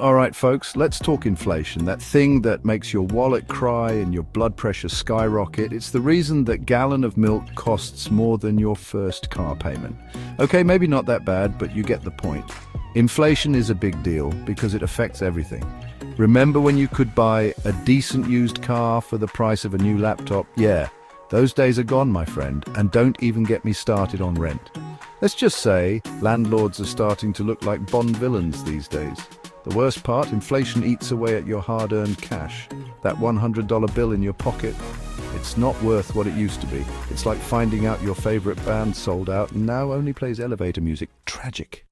All right, folks, let's talk inflation, that thing that makes your wallet cry and your blood pressure skyrocket. It's the reason that gallon of milk costs more than your first car payment. Okay, maybe not that bad, but you get the point. Inflation is a big deal because it affects everything. Remember when you could buy a decent used car for the price of a new laptop? Yeah, those days are gone, my friend, and don't even get me started on rent. Let's just say landlords are starting to look like Bond villains these days. The worst part, inflation eats away at your hard-earned cash. That $100 bill in your pocket, it's not worth what it used to be. It's like finding out your favorite band sold out and now only plays elevator music. Tragic.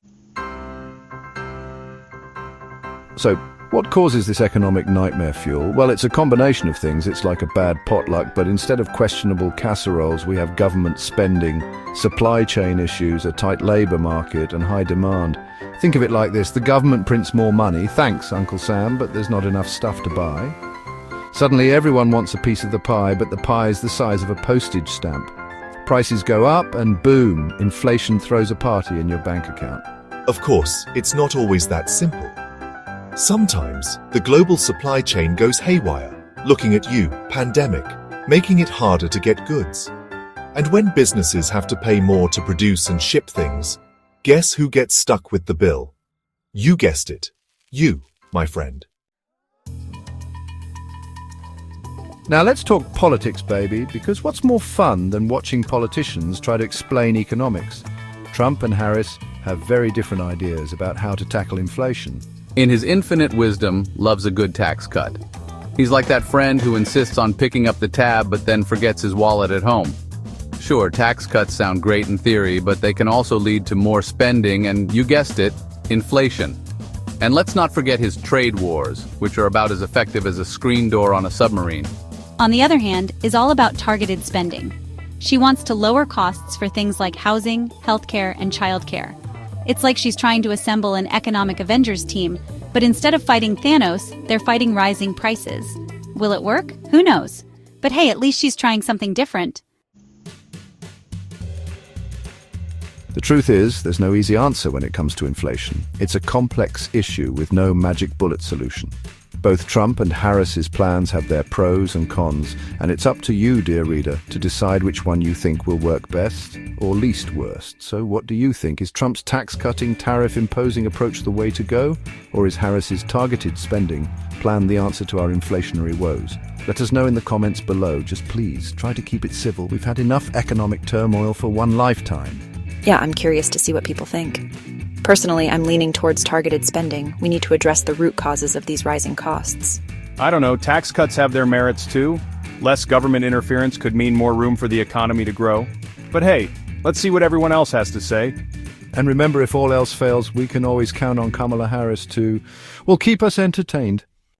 So, what causes this economic nightmare fuel? Well, it's a combination of things. It's like a bad potluck, but instead of questionable casseroles, we have government spending, supply chain issues, a tight labor market, and high demand. Think of it like this: the government prints more money, thanks Uncle Sam, but there's not enough stuff to buy. Suddenly everyone wants a piece of the pie, but the pie is the size of a postage stamp. Prices go up and boom, inflation throws a party in your bank account. Of course, it's not always that simple. Sometimes, the global supply chain goes haywire, looking at you, pandemic, making it harder to get goods. And when businesses have to pay more to produce and ship things, guess who gets stuck with the bill? You guessed it. You, my friend. Now let's talk politics, baby, because what's more fun than watching politicians try to explain economics? Trump and Harris have very different ideas about how to tackle inflation. In his infinite wisdom, loves a good tax cut. He's like that friend who insists on picking up the tab but then forgets his wallet at home. Sure, tax cuts sound great in theory, but they can also lead to more spending and, you guessed it, inflation. And let's not forget his trade wars, which are about as effective as a screen door on a submarine. On the other hand, is all about targeted spending. She wants to lower costs for things like housing, healthcare, and childcare. It's like she's trying to assemble an economic Avengers team, but instead of fighting Thanos, they're fighting rising prices. Will it work? Who knows? But hey, at least she's trying something different. The truth is, there's no easy answer when it comes to inflation. It's a complex issue with no magic bullet solution. Both Trump and Harris's plans have their pros and cons, and it's up to you, dear reader, to decide which one you think will work best or least worst. So what do you think? Is Trump's tax-cutting, tariff-imposing approach the way to go? Or is Harris's targeted spending plan the answer to our inflationary woes? Let us know in the comments below. Just please, try to keep it civil. We've had enough economic turmoil for one lifetime. Yeah, I'm curious to see what people think. Personally, I'm leaning towards targeted spending. We need to address the root causes of these rising costs. I don't know, tax cuts have their merits too. Less government interference could mean more room for the economy to grow. But hey, let's see what everyone else has to say. And remember, if all else fails, we can always count on Kamala Harris to, well, keep us entertained.